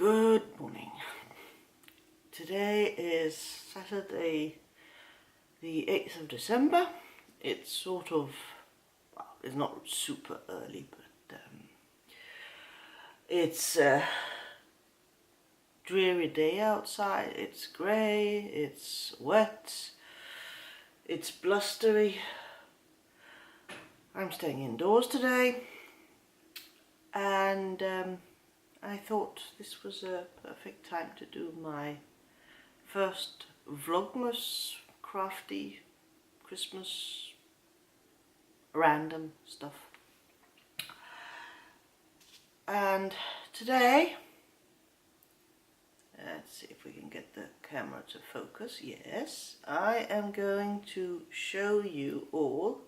Good morning. Today is Saturday the 8th of December. It's sort of, well, it's not super early, but it's a dreary day outside. It's grey, it's wet, it's blustery. I'm staying indoors today, and I thought this was a perfect time to do my first Vlogmas crafty Christmas random stuff. And today, let's see if we can get the camera to focus. Yes, I am going to show you all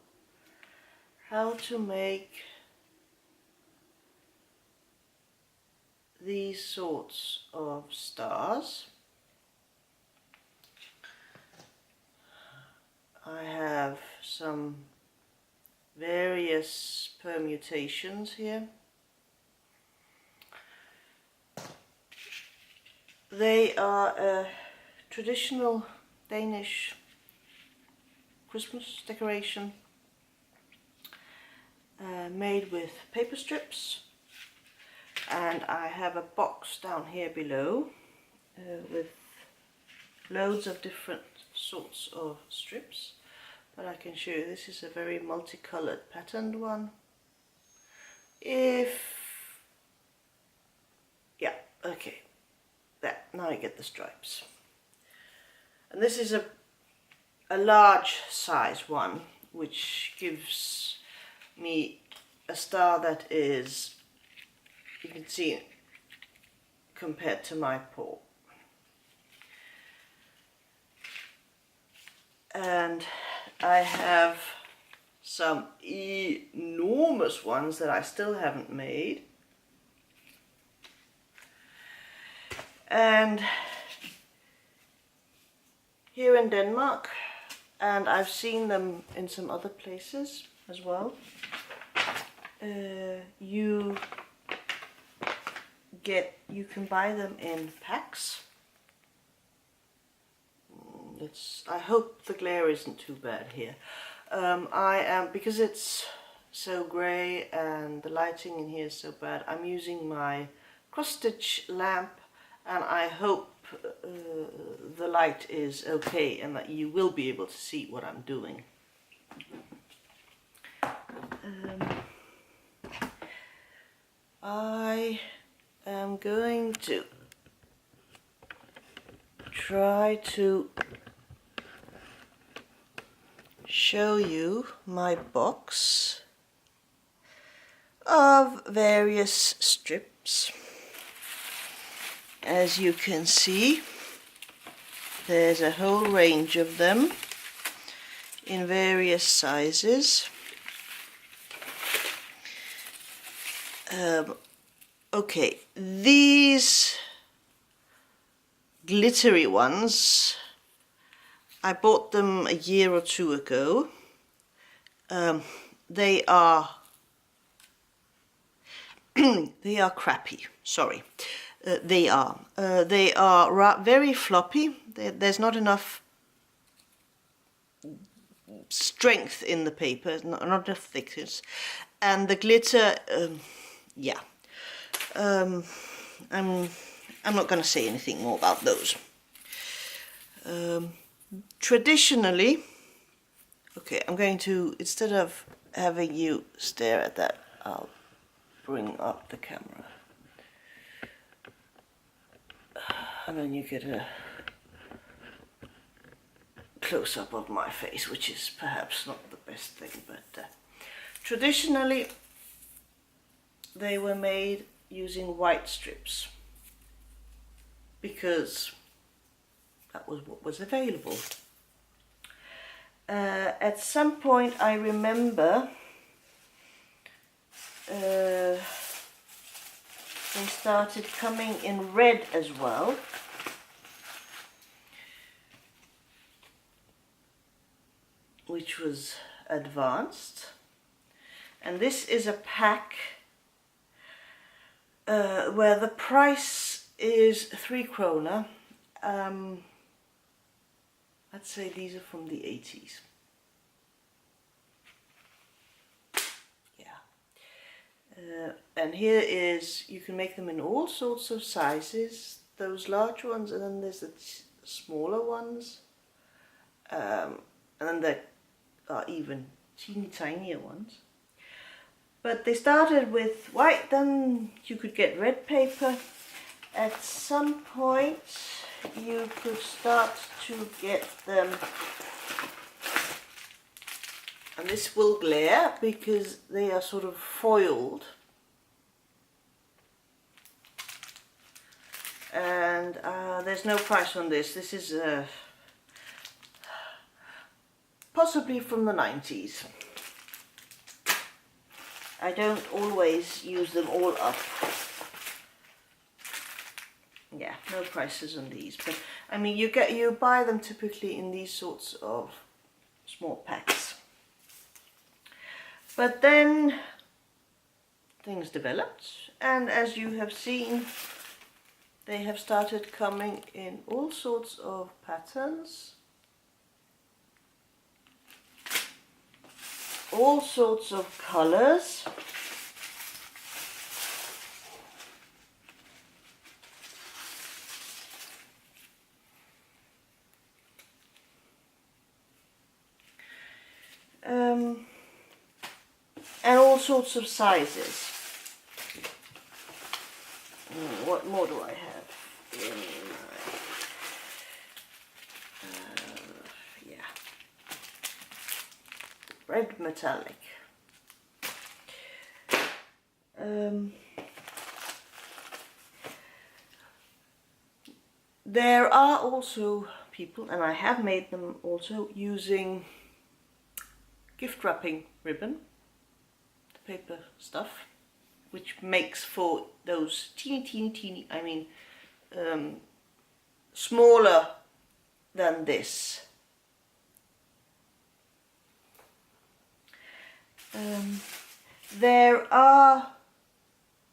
how to make these sorts of stars. I have some various permutations here. They are a traditional Danish Christmas decoration made with paper strips. And I have a box down here below with loads of different sorts of strips, but I can show you this is a very multicolored patterned one. Yeah, okay, there, now I get the stripes. And this is a large size one, which gives me a star that is, you can see it compared to my paw. And I have some enormous ones that I still haven't made. And here in Denmark, and I've seen them in some other places as well, you can buy them in packs. I hope the glare isn't too bad here. Because it's so grey and the lighting in here is so bad, I'm using my cross-stitch lamp, and I hope the light is okay and that you will be able to see what I'm doing. I am going to try to show you my box of various strips. As you can see, there's a whole range of them in various sizes. Okay, these glittery ones, I bought them a year or two ago. They are they are crappy, sorry. They are very floppy. There's not enough strength in the paper, not enough thickness, and the glitter, yeah. I'm not going to say anything more about those. Traditionally, okay, I'm going to, instead of having you stare at that, I'll bring up the camera. And then you get a close-up of my face, which is perhaps not the best thing, but traditionally they were made using white strips because that was what was available. At some point I remember they started coming in red as well. Which was advanced. And this is a pack where the price is 3 kroner. I'd say these are from the 80s. Yeah. And here is, you can make them in all sorts of sizes. Those large ones, and then there's the smaller ones. And then there are even teeny tinier ones. But they started with white, then you could get red paper. At some point you could start to get them, and this will glare because they are sort of foiled. And there's no price on this. This is possibly from the 90s. I don't always use them all up. Yeah, no prices on these, but I mean you buy them typically in these sorts of small packs. But then things developed, and as you have seen, they have started coming in all sorts of patterns, all sorts of colors. And all sorts of sizes. What more do I have in my, yeah, red metallic. There are also people, and I have made them also, using gift wrapping ribbon, the paper stuff, which makes for those teeny, I mean, smaller than this. There are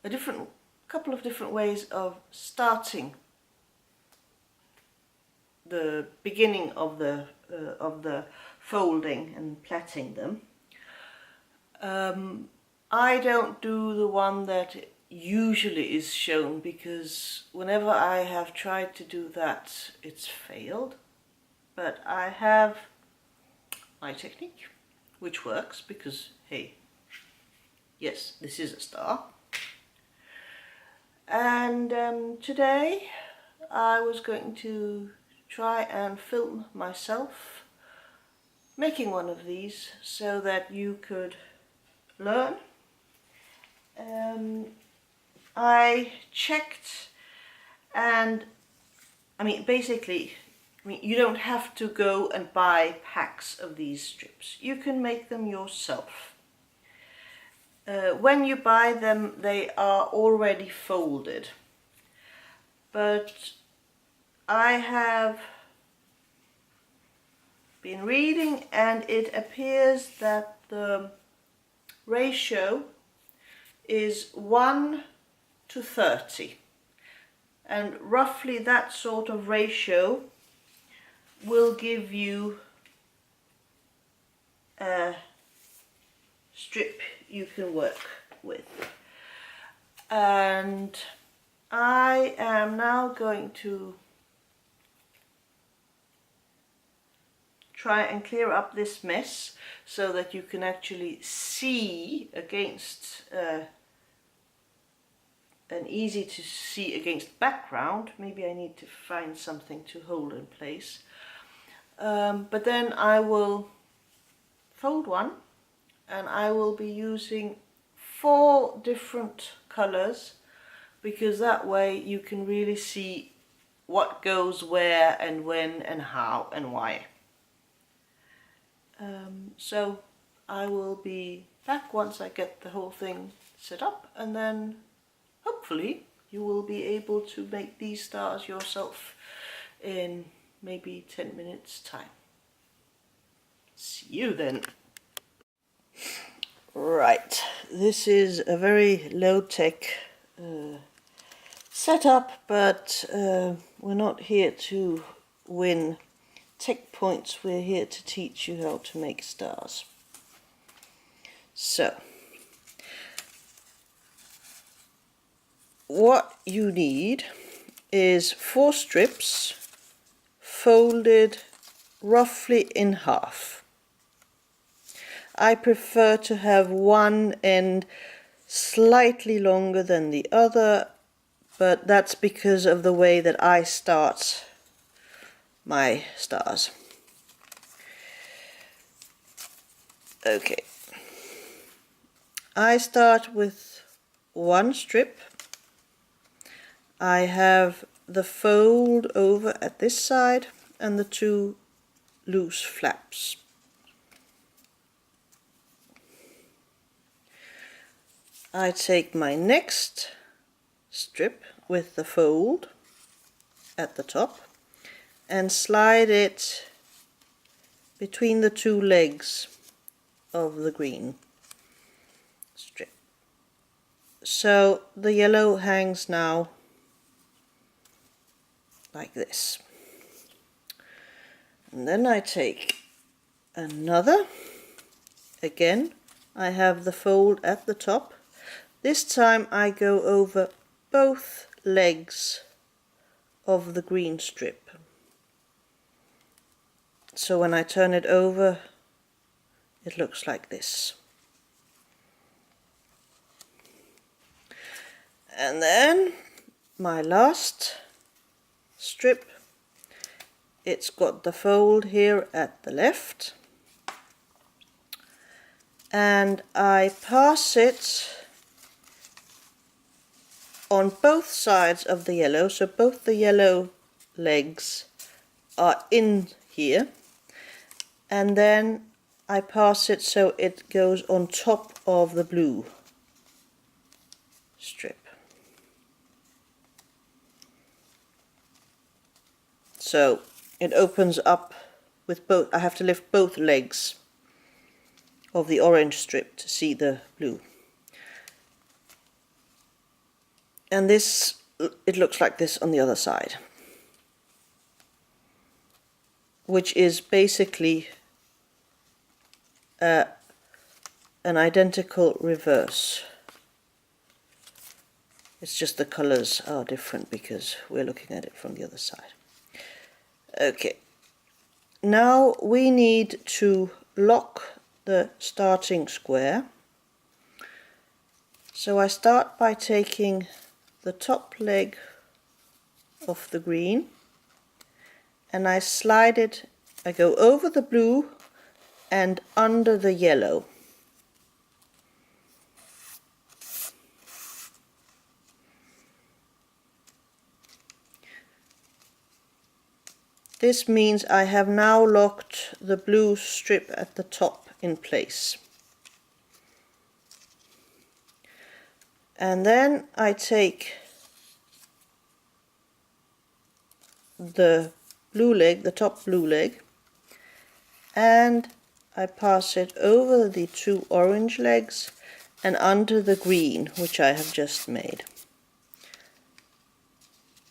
a couple of different ways of starting the beginning of the folding and plaiting them. I don't do the one that usually is shown, because whenever I have tried to do that, it's failed. But I have my technique, which works, because hey, yes, this is a star. And today I was going to try and film myself making one of these so that you could learn. I checked, and I mean basically, you don't have to go and buy packs of these strips. You can make them yourself. When you buy them, they are already folded, but I have been reading, and it appears that the ratio is 1 to 30, and roughly that sort of ratio will give you a strip you can work with. And I am now going to try and clear up this mess so that you can actually see against an easy to see against background. Maybe I need to find something to hold in place. But then I will fold one, and I will be using 4 different colors, because that way you can really see what goes where and when and how and why. So I will be back once I get the whole thing set up, and then hopefully you will be able to make these stars yourself in maybe 10 minutes time. See you then. Right, this is a very low-tech setup, but we're not here to win tech points, we're here to teach you how to make stars. So, what you need is 4 strips folded roughly in half. I prefer to have one end slightly longer than the other, but that's because of the way that I start my stars. Okay, I start with 1 strip. I have the fold over at this side and the 2 loose flaps. I take my next strip with the fold at the top and slide it between the 2 legs of the green strip. So the yellow hangs now like this. And then I take another. Again, I have the fold at the top. This time I go over both legs of the green strip. So when I turn it over, it looks like this. And then my last strip, it's got the fold here at the left, and I pass it on both sides of the yellow, so both the yellow legs are in here, and then I pass it so it goes on top of the blue strip. So it opens up with both. I have to lift both legs of the orange strip to see the blue. And this, it looks like this on the other side, which is basically an identical reverse. It's just the colors are different because we're looking at it from the other side. Okay, now we need to lock the starting square. So I start by taking the top leg of the green and I slide it, I go over the blue and under the yellow. This means I have now locked the blue strip at the top in place. And then I take the blue leg, the top blue leg, and I pass it over the 2 orange legs and under the green, which I have just made.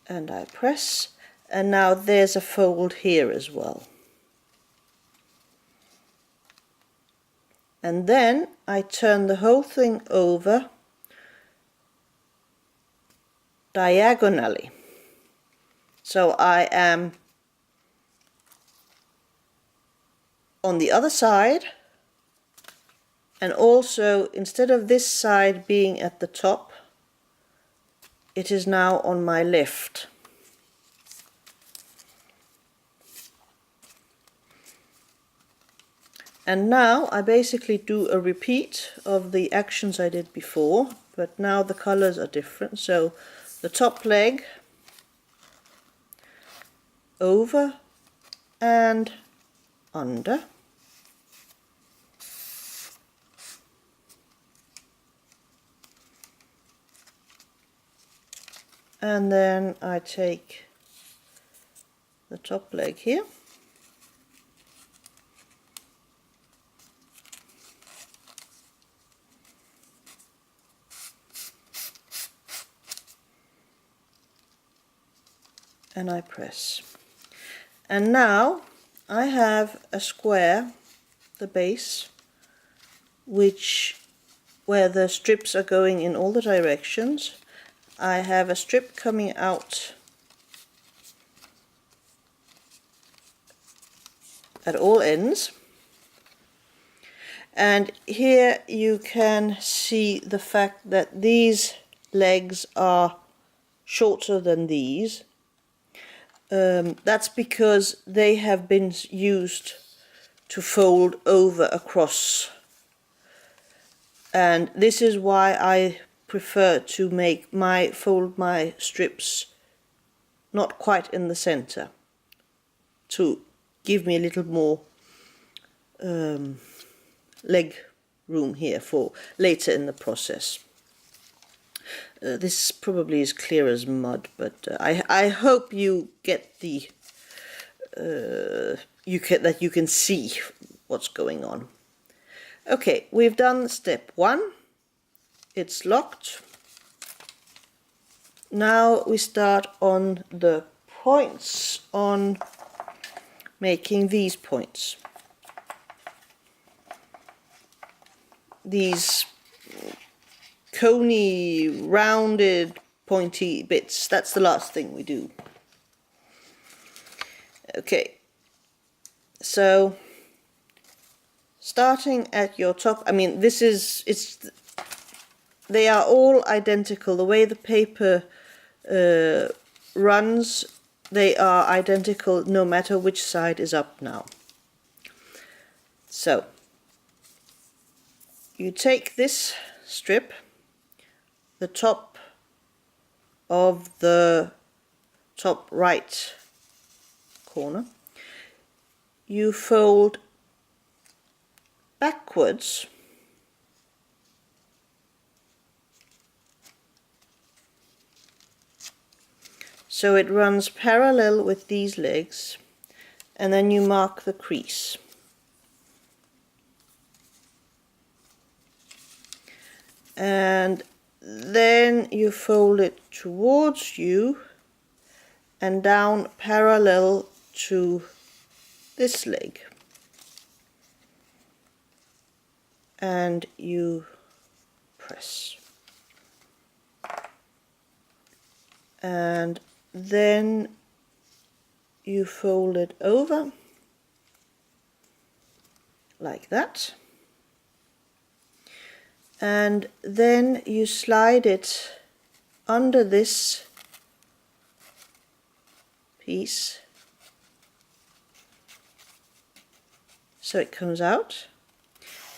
And I press, and now there's a fold here as well. And then I turn the whole thing over diagonally. So I am on the other side, and also instead of this side being at the top, it is now on my left. And now I basically do a repeat of the actions I did before, but now the colors are different. So the top leg over and under, and then I take the top leg here and I press. And now I have a square, the base, where the strips are going in all the directions. I have a strip coming out at all ends. And here you can see the fact that these legs are shorter than these. That's because they have been used to fold over across. And this is why I prefer to fold my strips not quite in the center, to give me a little more leg room here for later in the process. This probably is clear as mud, but I hope you get the that you can see what's going on. Okay, we've done step 1. It's locked. Now we start on the points, on making these points. These coney, rounded, pointy bits. That's the last thing we do. Okay, so starting at your top, I mean, they are all identical. The way the paper runs, they are identical no matter which side is up now. So you take this strip, the top of the top right corner, you fold backwards so it runs parallel with these legs, and then you mark the crease. And then you fold it towards you and down parallel to this leg, and you press. And then you fold it over like that, and then you slide it under this piece so it comes out,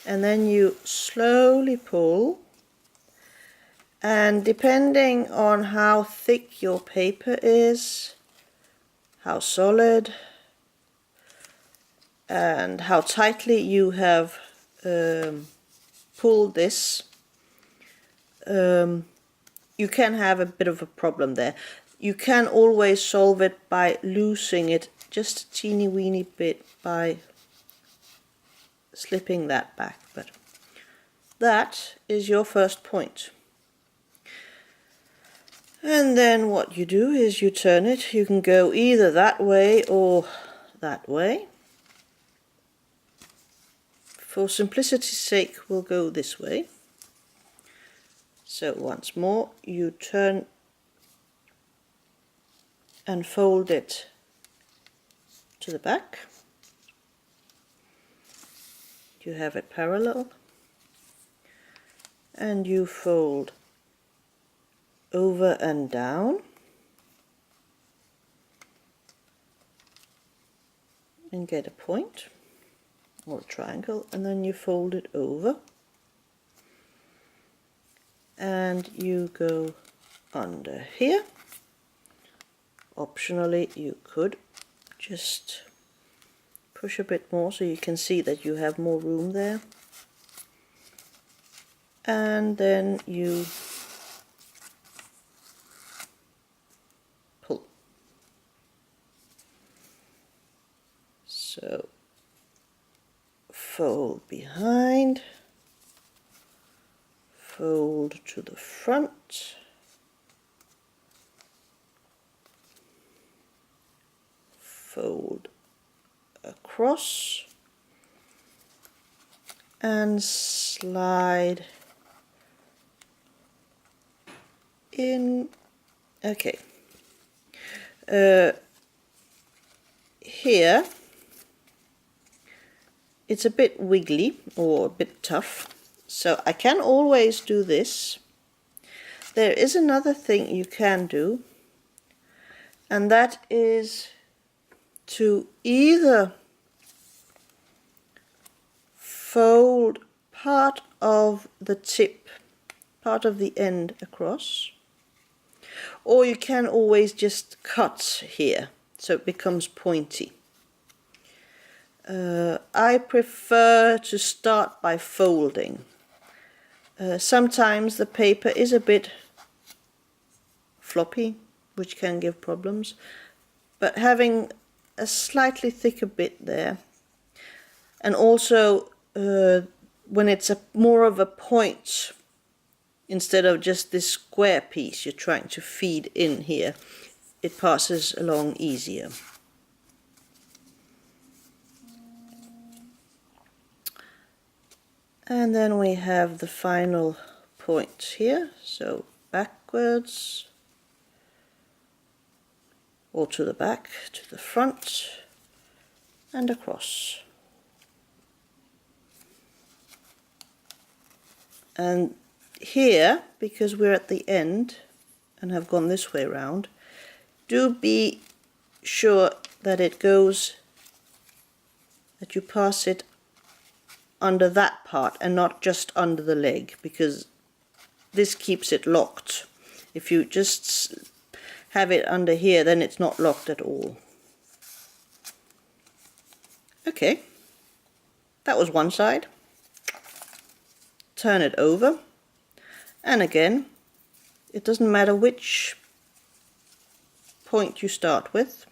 and then you slowly pull, and depending on how thick your paper is, how solid, and how tightly you have pulled this, you can have a bit of a problem there. You can always solve it by loosening it just a teeny weeny bit by slipping that back, but that is your first point. And then what you do is you turn it. You can go either that way or that way. For simplicity's sake, we'll go this way. So once more, you turn and fold it to the back. You have it parallel, and you fold over and down, and get a point or a triangle, and then you fold it over, and you go under here. Optionally, you could just push a bit more so you can see that you have more room there, and then you pull. So fold behind, fold to the front, fold across and slide in. Okay, here it's a bit wiggly or a bit tough, so I can always do this. There is another thing you can do, and that is to either fold part of the tip, part of the end across, or you can always just cut here so it becomes pointy. I prefer to start by folding. Sometimes the paper is a bit floppy, which can give problems, but having a slightly thicker bit there, and also when it's more of a point instead of just this square piece you're trying to feed in here, it passes along easier. And then we have the final point here, so backwards, or to the back, to the front, and across. And here, because we're at the end and have gone this way round, do be sure that it goes, that you pass it under that part and not just under the leg, because this keeps it locked. If you just have it under here, then it's not locked at all. Okay, that was one side. Turn it over, and again, it doesn't matter which point you start with.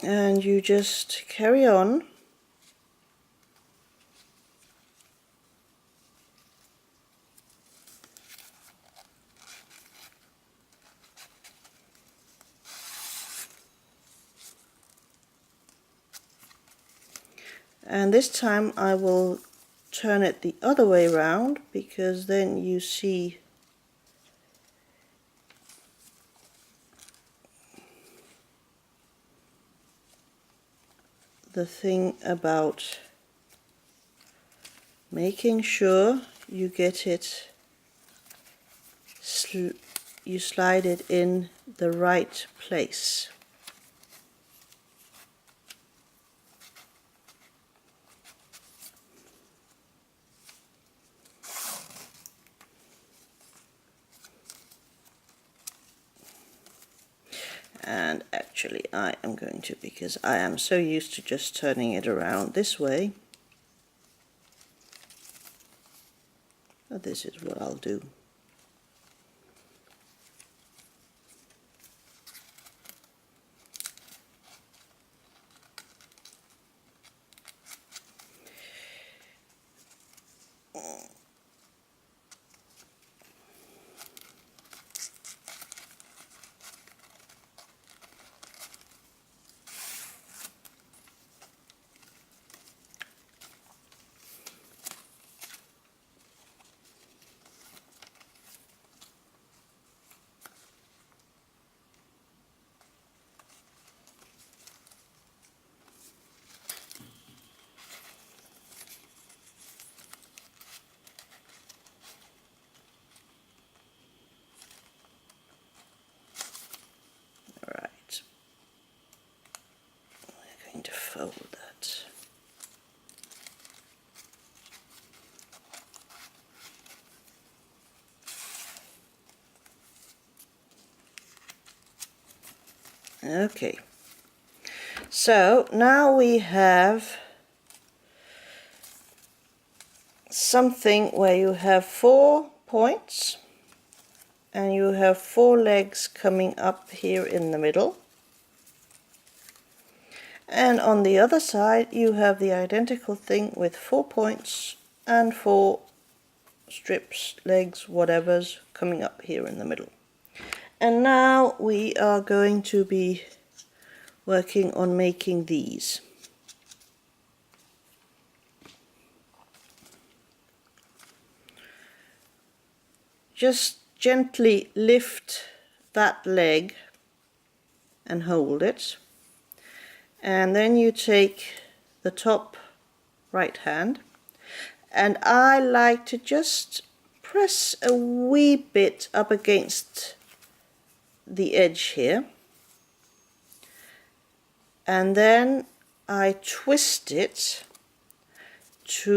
And you just carry on. And this time I will turn it the other way round, because then you see the thing about making sure you get it, you slide it in the right place. And actually I am going to, because I am so used to just turning it around this way, this is what I'll do. To fold that. Okay, so now we have something where you have 4 points and you have 4 legs coming up here in the middle. And on the other side you have the identical thing with 4 points and 4 strips, legs, whatever's coming up here in the middle. And now we are going to be working on making these. Just gently lift that leg and hold it, and then you take the top right hand, and I like to just press a wee bit up against the edge here, and then I twist it to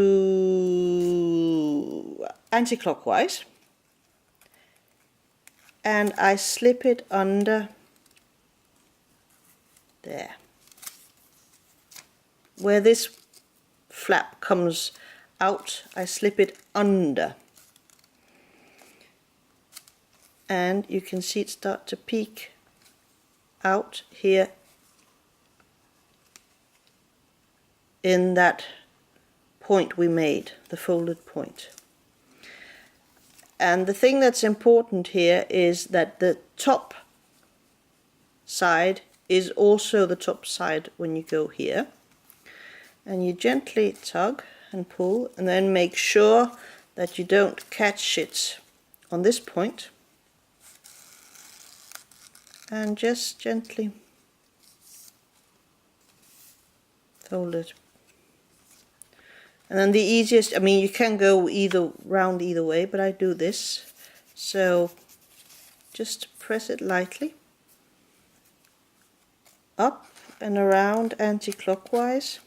anti-clockwise, and I slip it under there. Where this flap comes out, I slip it under. And you can see it start to peek out here in that point we made, the folded point. And the thing that's important here is that the top side is also the top side when you go here. And you gently tug and pull, and then make sure that you don't catch it on this point. And just gently fold it. And then the easiest, I mean, you can go round either way, but I do this. So just press it lightly up and around anti-clockwise,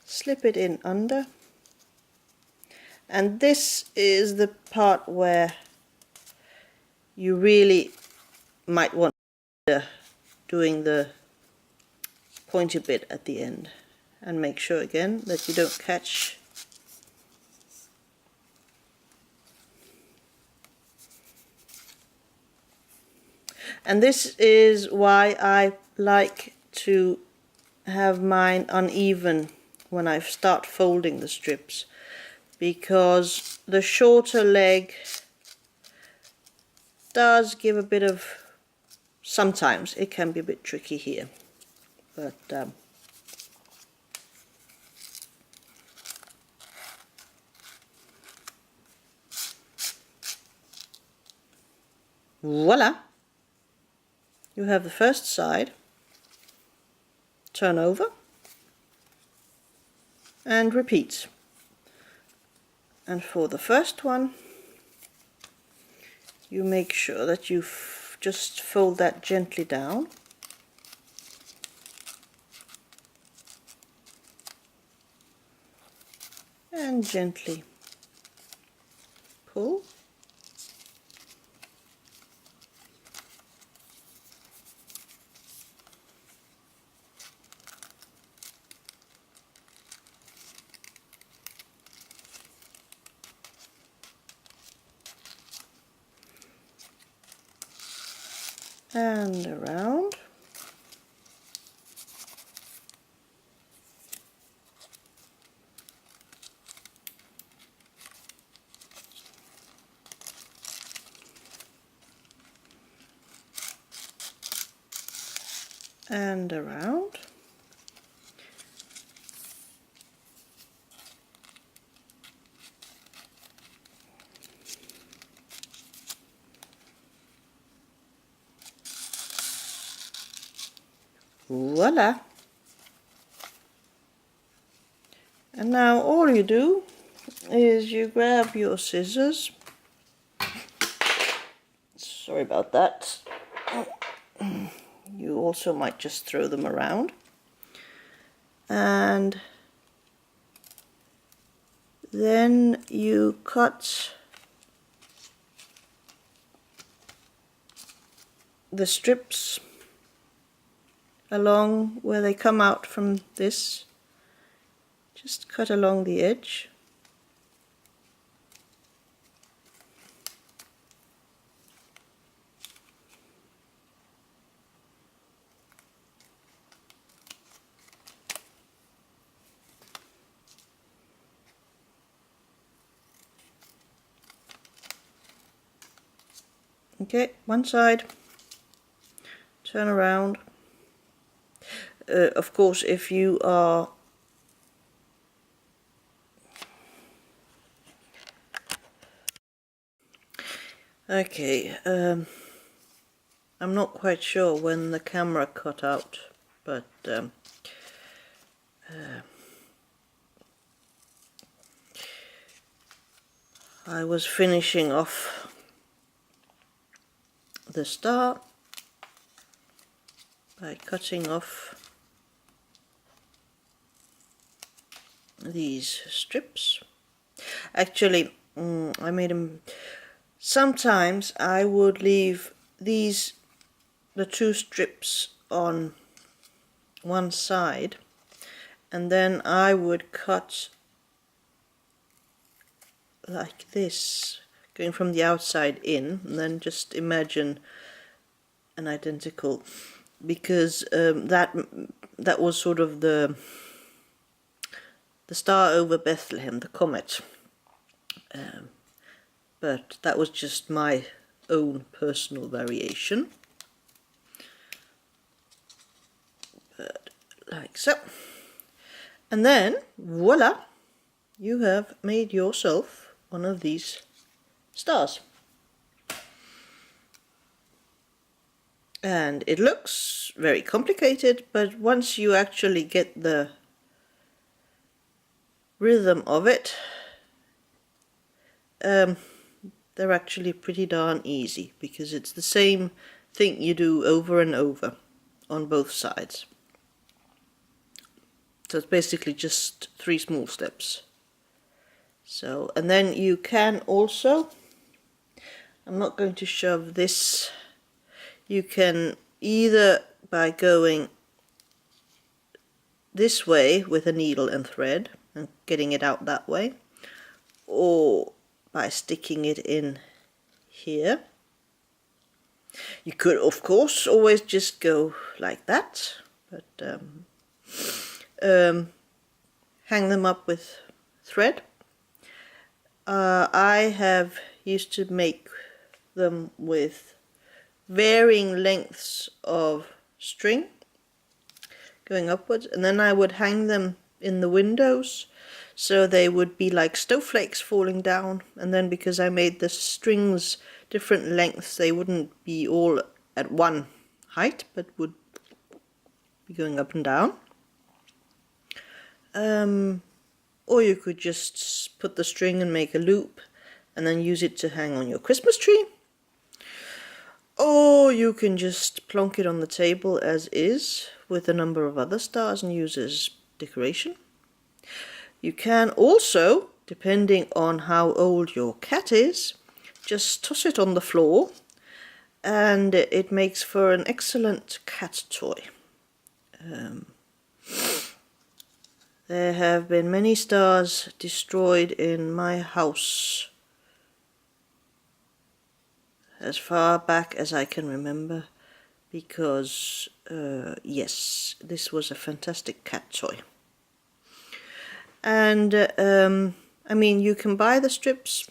slip it in under, and this is the part where you really might want doing the pointy bit at the end. And make sure again that you don't catch and this is why I like to have mine uneven when I start folding the strips, because the shorter leg does give a bit of, sometimes it can be a bit tricky here, but voila, you have the first side, turn over and repeat. And for the first one, you make sure that you just fold that gently down, and gently pull. And around. And around. Voila! And now all you do is you grab your scissors. Sorry about that. You also might just throw them around. And then you cut the strips along where they come out from this. Just cut along the edge. Okay, one side, turn around. Of course, if you are okay, I'm not quite sure when the camera cut out, but I was finishing off the star by cutting off these strips. Actually, I made them. Sometimes I would leave the two strips on one side, and then I would cut like this, going from the outside in, and then just imagine an identical, because that was sort of the star over Bethlehem, the comet. But that was just my own personal variation. But like so. And then, voila, you have made yourself one of these stars. And it looks very complicated, but once you actually get the rhythm of it, they're actually pretty darn easy, because it's the same thing you do over and over on both sides. So it's basically just 3 small steps. So, and then you can also, I'm not going to shove this, you can either by going this way with a needle and thread and getting it out that way, or by sticking it in here. You could of course always just go like that, but hang them up with thread. I have used to make them with varying lengths of string going upwards, and then I would hang them in the windows so they would be like snowflakes falling down, and then because I made the strings different lengths, they wouldn't be all at one height but would be going up and down. Or you could just put the string and make a loop and then use it to hang on your Christmas tree. Or you can just plonk it on the table as is with a number of other stars and use as decoration. You can also, depending on how old your cat is, just toss it on the floor, and it makes for an excellent cat toy. There have been many stars destroyed in my house as far back as I can remember, because yes, this was a fantastic cat toy. And I mean, you can buy the strips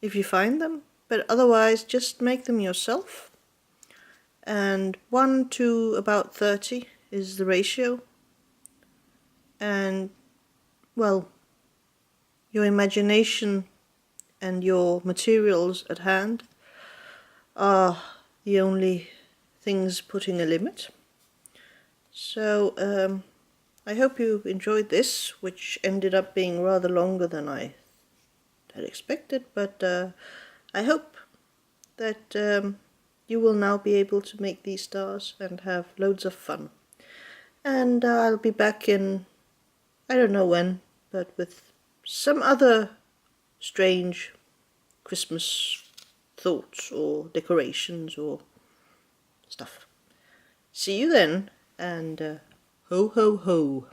if you find them, but otherwise just make them yourself. And 1 to about 30 is the ratio. And well, your imagination and your materials at hand are the only things putting a limit. So I hope you enjoyed this, which ended up being rather longer than I had expected, but I hope that you will now be able to make these stars and have loads of fun. And I'll be back in, I don't know when, but with some other strange Christmas thoughts or decorations or stuff. See you then, and ho ho ho.